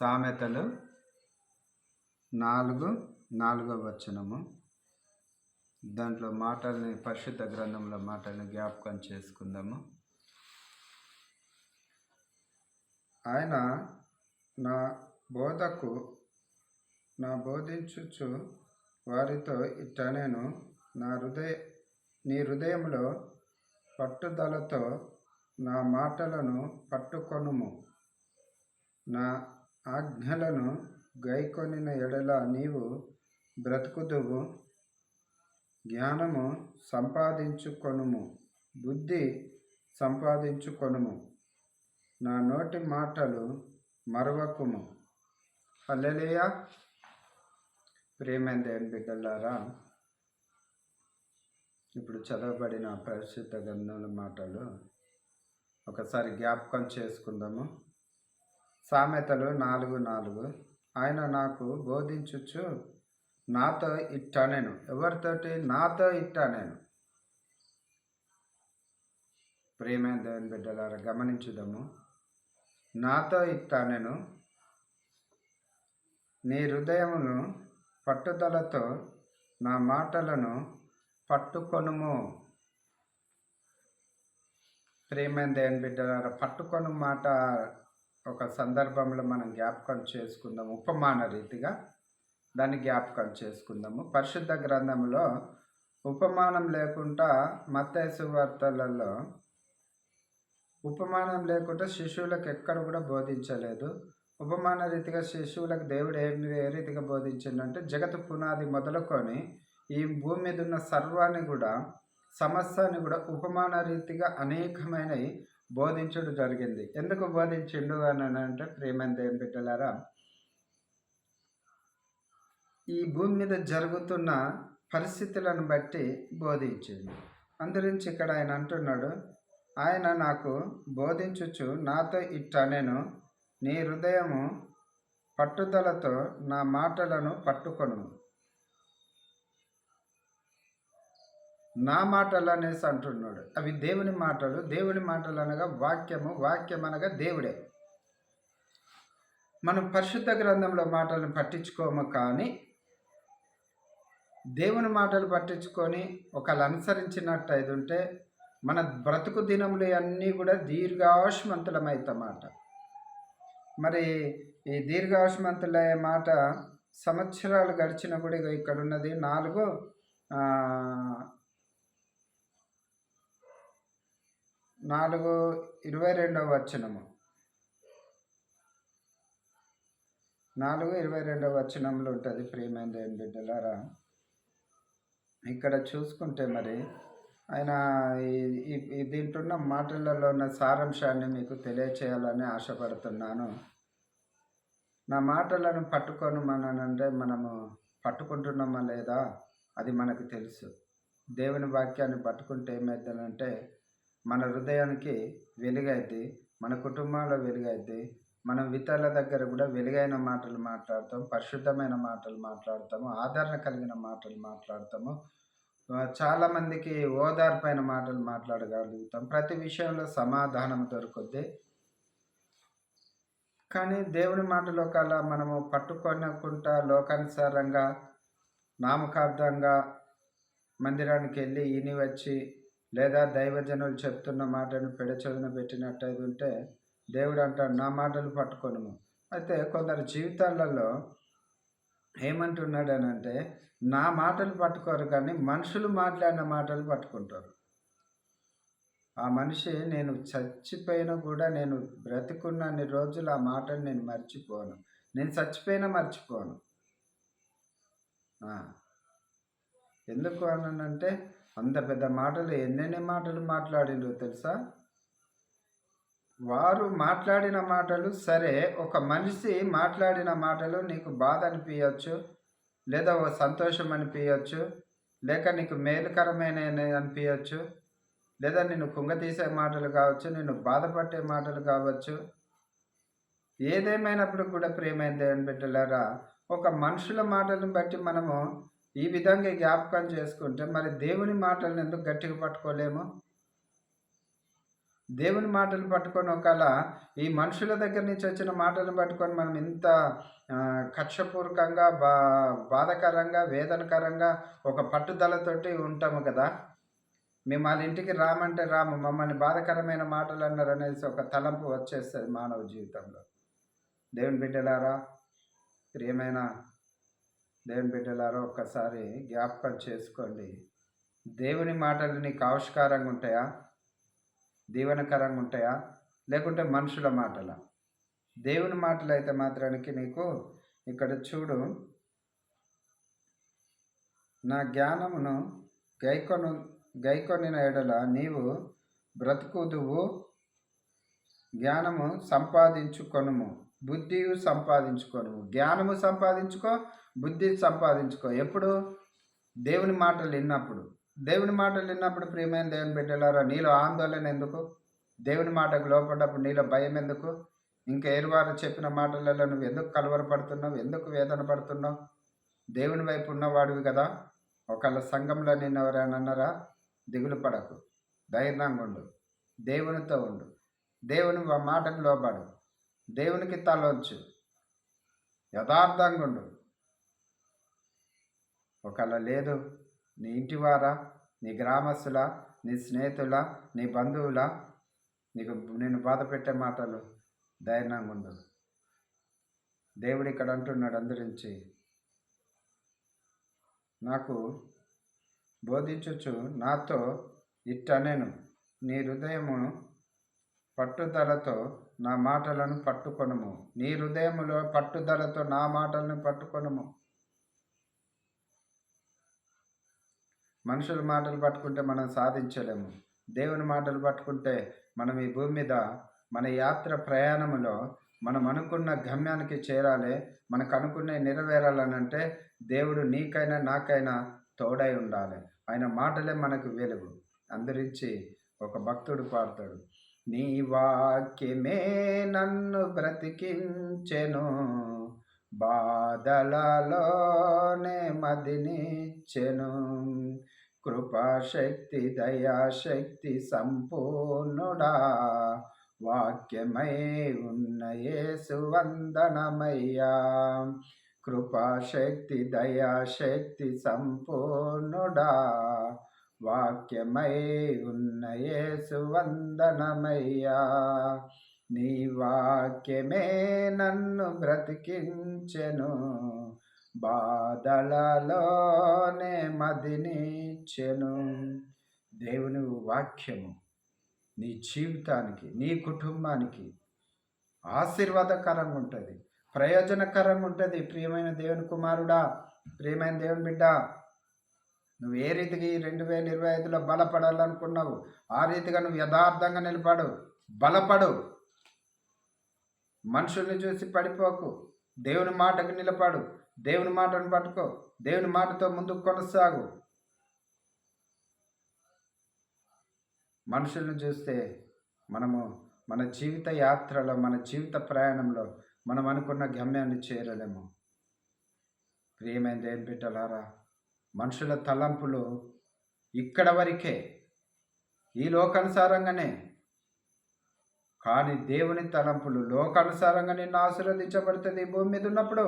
సామెతలు 4:4 వచనము. దాంట్లో మాటల్ని పరిశుద్ధ గ్రంథంలో మాటల్ని జ్ఞాపకం చేసుకుందాము. ఆయన నా బోధించుచు వారితో ఇట్టనెను, నీ హృదయంలో పట్టుదలతో నా మాటలను పట్టుకొనుము. నా ఆజ్ఞలను గైకొనిన ఎడల నీవు బ్రతుకుదువు. జ్ఞానము సంపాదించుకొనుము, బుద్ధి సంపాదించుకొనుము. నా నోటి మాటలు మరవకుము. హల్లెలూయా. ప్రియమైన దేవుని బిడ్డలారా, ఇప్పుడు చదవబడిన పరిశుద్ధ గ్రంథంలో మాటలు ఒకసారి జ్ఞాపకం చేసుకుందాము. సామెతలు 4:4. ఆయన నాకు బోధించుచు నాతో ఇట్టనెను. ఎవరితోటి? నాతో ఇట్టనెను. ప్రియమైన దేవుని బిడ్డలారా, గమనించుదాము. నాతో ఇట్టనెను, నీ హృదయమును పట్టుదలతో నా మాటలను పట్టుకొనుము. ప్రియమైన దేవుని బిడ్డలారా, పట్టుకొను మాట ఒక సందర్భంలో మనం జ్ఞాపకం చేసుకుందాము. ఉపమాన రీతిగా దాన్ని జ్ఞాపకం చేసుకుందాము. పరిశుద్ధ గ్రంథంలో ఉపమానం లేకుండా మత్తయి సువార్తలలో ఉపమానం లేకుండా శిశువులకు ఎక్కడ కూడా బోధించలేదు. ఉపమాన రీతిగా శిశువులకు దేవుడు ఏ రీతిగా బోధించిందంటే, జగత్తు పునాది మొదలుకొని ఈ భూమి మీద ఉన్న సర్వాన్ని కూడా, సమస్యని కూడా ఉపమాన రీతిగా అనేకమైనవి బోధించడం జరిగింది. ఎందుకు బోధించిండు అని అంటే, ప్రియమైన దేవుని బిడ్డలారా, ఈ భూమి మీద జరుగుతున్న పరిస్థితులను బట్టి బోధించింది. అందురించి ఇక్కడ ఆయన అంటున్నాడు, ఆయన నాకు బోధించుచు నాతో ఇట్టనెను, నీ హృదయము పట్టుదలతో నా మాటలను పట్టుకొను. నా మాటలు అనేసి అంటున్నాడు. అవి దేవుని మాటలు. దేవుని మాటలు అనగా వాక్యము, వాక్యం అనగా దేవుడే. మనం పరిశుద్ధ గ్రంథంలో మాటలను పట్టించుకోము, కానీ దేవుని మాటలు పట్టించుకొని ఒకళ్ళు అనుసరించినట్టు అయితే ఉంటే మన బ్రతుకు దినములు అన్నీ కూడా దీర్ఘాయుష్మంతులమైతమాట. మరి ఈ దీర్ఘాయుష్మంతులయ్యే మాట సంవత్సరాలు గడిచిన కూడా ఇక్కడ ఉన్నది 4:22 వచనము. 4:22 వచనంలో ఉంటుంది. ప్రియమైన దేవుని బిడ్డలారా, ఇక్కడ చూసుకుంటే మరి ఆయన దీంట్లో ఉన్న మాటలలో ఉన్న సారాంశాన్ని మీకు తెలియచేయాలని ఆశపడుతున్నాను. నా మాటలను పట్టుకోనమనంటే మనము పట్టుకుంటున్నామా లేదా అది మనకు తెలుసు. దేవుని వాక్యాన్ని పట్టుకుంటే ఏమవుతుందంటే, మన హృదయానికి వెలుగైద్ది, మన కుటుంబంలో వెలుగైద్ది, మనం ఇతరుల దగ్గర కూడా వెలుగైన మాటలు మాట్లాడతాం, పరిశుద్ధమైన మాటలు మాట్లాడతాము, ఆదరణ కలిగిన మాటలు మాట్లాడతాము, చాలామందికి ఓదార్పైన మాటలు మాట్లాడగలుగుతాం, ప్రతి విషయంలో సమాధానం దొరుకుద్ది. కానీ దేవుని మాటలో కల్లా మనము పట్టుకొనకుండా లోకానుసారంగా నామకార్థంగా మందిరానికి వెళ్ళి ఈని వచ్చి, లేదా దైవజనులు చెప్తున్న మాటను పెడచెవిన పెట్టినట్టయితే ఉంటే దేవుడు అంటాడు, నా మాటలు పట్టుకొనుము. అయితే కొందరు జీవితాలలో ఏమంటున్నాడు అని అంటే, నా మాటలు పట్టుకోరు కానీ మనుషులు మాట్లాడిన మాటలు పట్టుకుంటారు. ఆ మనిషి నేను చచ్చిపోయినా కూడా, నేను బ్రతికున్నన్ని రోజులు ఆ మాటను నేను మర్చిపోను, నేను చచ్చిపోయినా మర్చిపోను. ఎందుకు అనంటే, అంత పెద్ద మాటలు ఎన్నెన్ని మాటలు మాట్లాడిండ్రో తెలుసా? వారు మాట్లాడిన మాటలు సరే, ఒక మనిషి మాట్లాడిన మాటలు నీకు బాధ అనిపించవచ్చు, లేదా ఒక సంతోషం అనిపించవచ్చు, లేక నీకు మేలుకరమైన అనిపించవచ్చు, లేదా నిన్ను కుంగతీసే మాటలు కావచ్చు, నిన్ను బాధపట్టే మాటలు కావచ్చు. ఏదేమైనప్పుడు కూడా ప్రియమైన దేవుని బిడ్డలారా, ఒక మనుషుల మాటలను బట్టి మనము ఈ విధంగా జ్ఞాపకం చేసుకుంటే మరి దేవుని మాటలను ఎందుకు గట్టిగా పట్టుకోలేము? దేవుని మాటలు పట్టుకొని ఒకవేళ ఈ మనుషుల దగ్గర నుంచి వచ్చిన మాటలను పట్టుకొని మనం ఇంత కక్షపూర్వకంగా బాధకరంగా వేదనకరంగా ఒక పట్టుదలతోటి ఉంటాము కదా. మేము వాళ్ళ ఇంటికి రామంటే రాము, మమ్మల్ని బాధకరమైన మాటలు అన్నారు అనేసి ఒక తలంపు వచ్చేస్తుంది మానవ జీవితంలో. దేవుని బిడ్డలారా, ప్రియమైన దేవుని బిడ్డలారా, ఒక్కసారి జ్ఞాపకం చేసుకోండి. దేవుని మాటలు నీకు ఆవిష్కారంగా ఉంటాయా, దీవెనకరంగా ఉంటాయా, లేకుంటే మనుషుల మాటల? దేవుని మాటలు అయితే మాత్రానికి నీకు ఇక్కడ చూడు, నా జ్ఞానమును గైకొనిన ఎడల నీవు బ్రతుకుదువు, జ్ఞానము సంపాదించుకొనుము, బుద్ధియు సంపాదించుకొనుము. జ్ఞానము సంపాదించుకో, బుద్ధి సంపాదించుకో. ఎప్పుడు? దేవుని మాటలు విన్నప్పుడు. దేవుని మాటలు విన్నప్పుడు ప్రియమైన దేవుని బిడ్డలారా, నీలో ఆందోళన ఎందుకు? దేవుని మాటకు లోపడ్డప్పుడు నీలో భయం ఎందుకు? ఇంకా ఏరువారు చెప్పిన మాటలలో నువ్వు ఎందుకు కలవరపడుతున్నావు, ఎందుకు వేదన పడుతున్నావు? దేవుని వైపు ఉన్నవాడివి కదా. ఒకళ్ళ సంఘంలో నిన్న ఎవరైనా అన్నారా? దిగులు పడకు, ధైర్యంగా ఉండు, దేవునితో ఉండు, దేవుని మాటకు లోబడు, దేవునికి తలొంచు, యథార్థంగా ఉండు. ఒకళ్ళ లేదు, నీ ఇంటివారా, నీ గ్రామస్తుల, నీ స్నేహితుల, నీ బంధువుల నేను బాధ పెట్టే మాటలు, ధైర్యంగా ఉండు. దేవుడు ఇక్కడ అంటున్నాడు అందరించి, నాకు బోధించుచు నాతో ఇట్టనెను, నీ హృదయమును పట్టుదలతో నా మాటలను పట్టుకొనుము. నీ హృదయములో పట్టుదలతో నా మాటలను పట్టుకొనుము. మనుషుల మాటలు పట్టుకుంటే మనం సాధించలేము. దేవుని మాటలు పట్టుకుంటే మనం ఈ భూమి మీద మన యాత్ర ప్రయాణములో మనం అనుకున్న గమ్యానికి చేరాలి, మనకు అనుకున్నవి నెరవేరాలనంటే దేవుడు నీకైనా నాకైనా తోడై ఉండాలి. ఆయన మాటలే మనకు వెలుగు. అందరించి ఒక భక్తుడు పాడతాడు, నీ వాక్యమే నన్ను బ్రతికించెను, బాధలలోనే మదినిచ్చెను, కృపాశక్తి దయాశక్తి సంపూర్ణుడా, వాక్యమై ఉన్న యేసు వందనమయ్యా, కృపాశక్తి దయాశక్తి సంపూర్ణుడా, వాక్యమై ఉన్న యేసు వందనమయ్యా, నీ వాక్యమే నన్ను బ్రతికించెను, బాధలలోనే మదినిచ్చెను. దేవుని వాక్యము నీ జీవితానికి, నీ కుటుంబానికి ఆశీర్వాదకరంగా ఉంటుంది, ప్రయోజనకరంగా ఉంటుంది. ప్రియమైన దేవుని కుమారుడా, ప్రియమైన దేవుని బిడ్డ, నువ్వు ఏ రీతిగా ఈ 2025లో బలపడాలనుకున్నావు ఆ రీతిగా నువ్వు యథార్థంగా నిలబడు, బలపడు. మనుషుల్ని చూసి పడిపోకు, దేవుని మాటకు నిలబడు, దేవుని మాటను పట్టుకో, దేవుని మాటతో ముందుకు కొనసాగు. మనుషుల్ని చూస్తే మనము మన జీవిత యాత్రలో, మన జీవిత ప్రయాణంలో మనం అనుకున్న గమ్యాన్ని చేరలేము. ప్రియమైన దేవుని బిడ్డలారా, మనుషుల తలంపులు ఇక్కడ వరకే, ఈ లోకానుసారంగానే. కానీ దేవుని తలంపులు లోకానుసారంగా నిన్ను ఆశీర్వదించబడుతుంది. ఈ భూమి మీద ఉన్నప్పుడు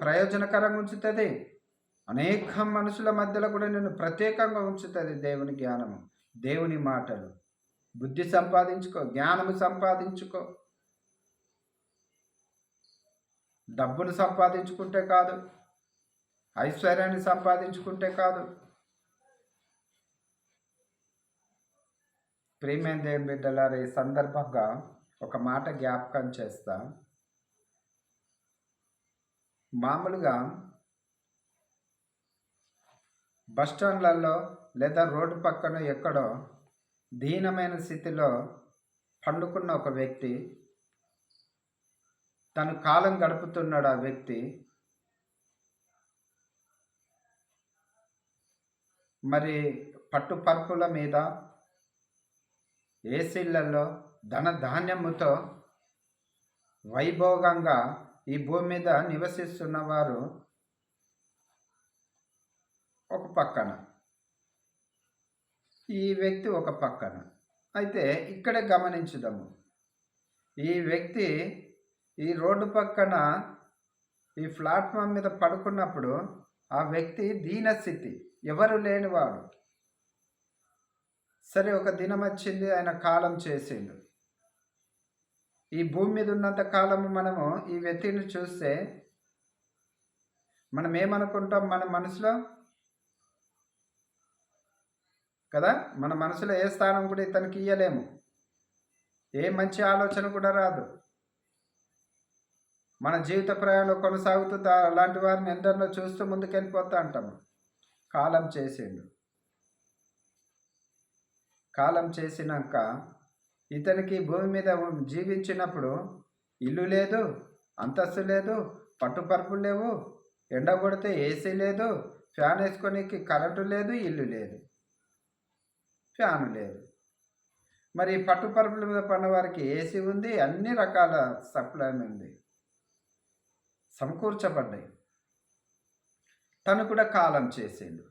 ప్రయోజనకరంగా ఉంచుతుంది. అనేక మనుషుల మధ్యలో కూడా నిన్ను ప్రత్యేకంగా ఉంచుతుంది దేవుని జ్ఞానము, దేవుని మాటలు. బుద్ధి సంపాదించుకో, జ్ఞానము సంపాదించుకో. డబ్బును సంపాదించుకుంటే కాదు, ఐశ్వర్యాన్ని సంపాదించుకుంటే కాదు. ప్రియమైన దేవుని బిడ్డలారా, ఈ సందర్భంగా ఒక మాట జ్ఞాపకం చేస్తా. మామూలుగా బస్టాండ్లలో లేదా రోడ్డు పక్కన ఎక్కడో దీనమైన స్థితిలో పండుకున్న ఒక వ్యక్తి, తను కాలం గడుపుతున్నాడు. ఆ వ్యక్తి మరి పట్టుపరుపుల మీద, ఏసీలలో ధాన్యముతో వైభోగంగా ఈ భూమి మీద నివసిస్తున్న వారు ఒక పక్కన, ఈ వ్యక్తి ఒక పక్కన. అయితే ఇక్కడే గమనించుదాము. ఈ వ్యక్తి ఈ రోడ్డు పక్కన ఈ ప్లాట్ఫామ్ మీద పడుకున్నప్పుడు ఆ వ్యక్తి దీనస్థితి, ఎవరు లేనివాడు. సరే, ఒక దినం వచ్చింది, ఆయన కాలం చేసిండు. ఈ భూమి మీద ఉన్నంత కాలము మనము ఈ వ్యక్తిని చూస్తే మనం ఏమనుకుంటాం మన మనసులో కదా? మన మనసులో ఏ స్థానం కూడా ఇతనికి ఇయ్యలేము, ఏ మంచి ఆలోచన కూడా రాదు. మన జీవిత ప్రయాణంలో కొనసాగుతూ అలాంటి వారిని ఎందరినో చూస్తూ ముందుకెళ్ళిపోతూ అంటాము. కాలం చేసిండు. కాలం చేసినాక ఇతనికి భూమి మీద జీవించినప్పుడు ఇల్లు లేదు, అంతస్తు లేదు, పట్టుపరుపులు లేవు, ఎండ కొడితే ఏసీ లేదు, ఫ్యాన్ వేసుకోనికి కరెంటు లేదు, ఇల్లు లేదు, ఫ్యాను లేదు. మరి పట్టుపరుపుల మీద పడిన వారికి ఏసీ ఉంది, అన్ని రకాల సప్లై ఉంది, సమకూర్చబడ్డాయి. తను కూడా కాలం చేసిండు.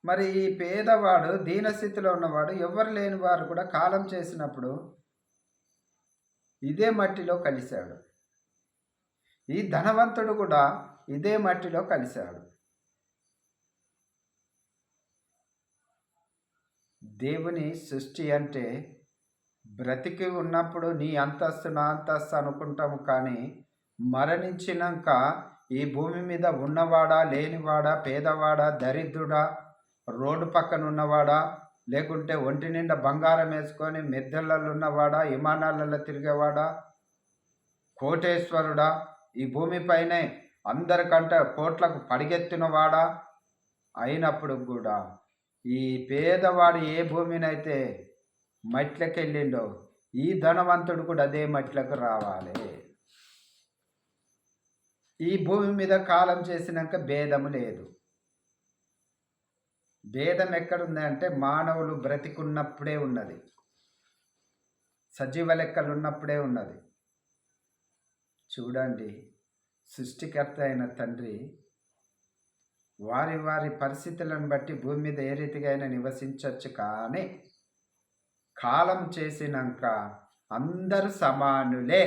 మరి ఈ పేదవాడు, దీనస్థితిలో ఉన్నవాడు, ఎవరు లేని వారు కూడా కాలం చేసినప్పుడు ఇదే మట్టిలో కలిశాడు. ఈ ధనవంతుడు కూడా ఇదే మట్టిలో కలిశాడు. దేవుని సృష్టి అంటే బ్రతికి ఉన్నప్పుడు నీ అంతస్తు నా అంతస్తు అనుకుంటాము, కానీ మరణించినాక ఈ భూమి మీద ఉన్నవాడా, లేనివాడా, పేదవాడా, దరిద్రుడా, రోడ్డు పక్కన ఉన్నవాడా, లేకుంటే ఒంటి నిండా బంగారం వేసుకొని మెద్దళ్ళల్లో ఉన్నవాడా, విమానాలలో తిరిగేవాడా, కోటేశ్వరుడా, ఈ భూమిపైనే అందరికంటే కోట్లకు పడిగెత్తినవాడా అయినప్పుడు కూడా ఈ పేదవాడు ఏ భూమినైతే మట్టిలోకి వెళ్ళిండో ఈ ధనవంతుడు కూడా అదే మట్టిలోకి రావాలి. ఈ భూమి మీద కాలం చేసినాక భేదము లేదు. భేదం ఎక్కడుంది అంటే మానవులు బ్రతికున్నప్పుడే ఉన్నది, సజీవ లెక్కలు ఉన్నప్పుడే ఉన్నది. చూడండి, సృష్టికర్త అయిన తండ్రి వారి వారి పరిస్థితులను బట్టి భూమి మీద ఏ రీతిగా అయినా నివసించవచ్చు, కానీ కాలం చేసినాక అందరూ సమానులే,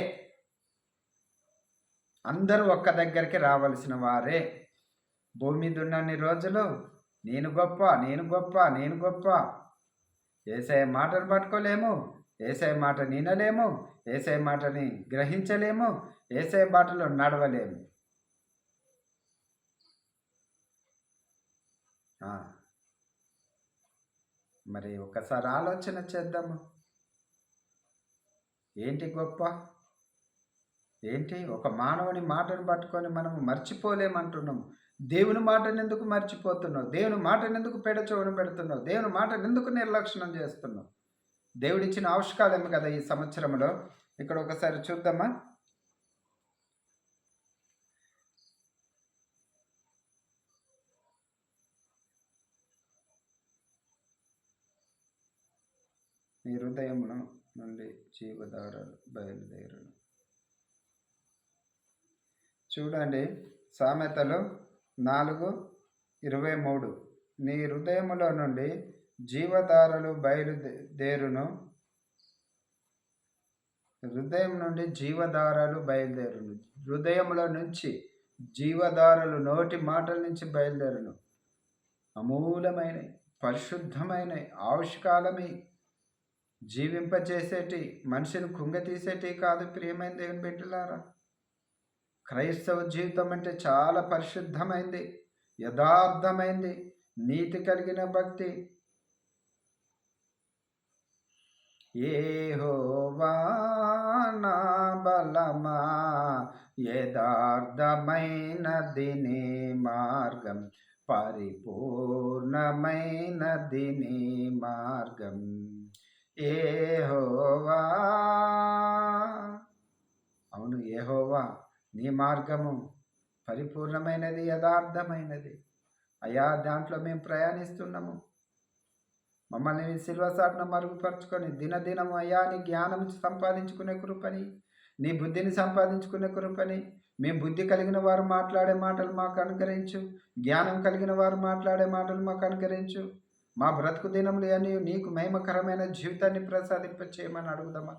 అందరూ ఒక్క దగ్గరికి రావలసిన వారే. భూమి మీద ఉన్నన్ని రోజులు నేను గొప్ప, నేను గొప్ప, నేను గొప్ప, యేసయ్య మాటను పట్టుకోలేము, యేసయ్య మాట వినలేము, యేసయ్య మాటని గ్రహించలేము, యేసయ్య బాటలో నడవలేము. మరి ఒకసారి ఆలోచన చేద్దాము. ఏంటి గొప్ప? ఏంటి? ఒక మానవుని మాటను పట్టుకొని మనము మర్చిపోలేమంటున్నాము. దేవుని మాటను ఎందుకు మర్చిపోతున్నావు? దేవుని మాటను ఎందుకు పెడచెవిన పెడుతున్నావు? దేవుని మాటను ఎందుకు నిర్లక్ష్యం చేస్తున్నావు? దేవుడిచ్చిన ఆవిష్కారమే కదా ఈ సంవత్సరంలో. ఇక్కడ ఒకసారి చూద్దామా? నీ హృదయమును నుండి జీవధారలు బయలుదేరును. చూడండి, సామెతలు 4:23. నీ హృదయములో నుండి జీవధారలు బయలుదేరును. హృదయం నుండి జీవధారలు బయలుదేరును. హృదయంలో నుంచి జీవధారలు, నోటి మాటల నుంచి బయలుదేరును. అమూలమైన, పరిశుద్ధమైన, ఆవిష్కాలమే, జీవింపచేసేటి, మనిషిని కుంగతీసేటి కాదు. ప్రియమైన దేవుని బిడ్డలారా, క్రైస్తవ జీవితం అంటే చాలా పరిశుద్ధమైంది, యథార్థమైంది, నీతి కలిగిన భక్తి. యెహోవా నా బలమా, యథార్థమైనది నీ మార్గం, పరిపూర్ణమైనది నీ మార్గం. యెహోవా, అవును, యెహోవా నీ మార్గము పరిపూర్ణమైనది, యథార్థమైనది. అయ్యా, దాంట్లో మేము ప్రయాణిస్తున్నాము. మమ్మల్ని శిలువ సాటున మరుగుపరుచుకొని దినదినము అయ్యా నీ జ్ఞానం సంపాదించుకునే కృపని, నీ బుద్ధిని సంపాదించుకునే కృపని, మేము బుద్ధి కలిగిన వారు మాట్లాడే మాటలు మాకు అనుగ్రహించు, జ్ఞానం కలిగిన వారు మాట్లాడే మాటలు మాకు అనుగ్రహించు. మా బ్రతుకు దినములు అని నీకు మహిమకరమైన జీవితాన్ని ప్రసాదింప చేయమని అడుగుదామా?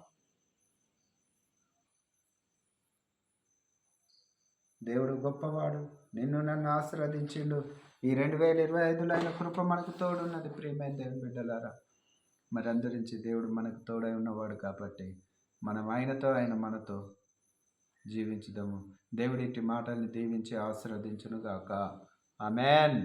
దేవుడు గొప్పవాడు, నిన్ను నన్ను ఆశీర్వదించిండు. ఈ 2025లో ఆయన కృప మనకు తోడున్నది. ప్రియమైన దేవుని బిడ్డలారా, మరి అందరించి దేవుడు మనకు తోడై ఉన్నవాడు కాబట్టి మనం ఆయనతో, ఆయన మనతో జీవించుదాము. దేవుడి ఇట్టి మాటల్ని దీవించి ఆశీర్వదించును గాక. ఆమేన్.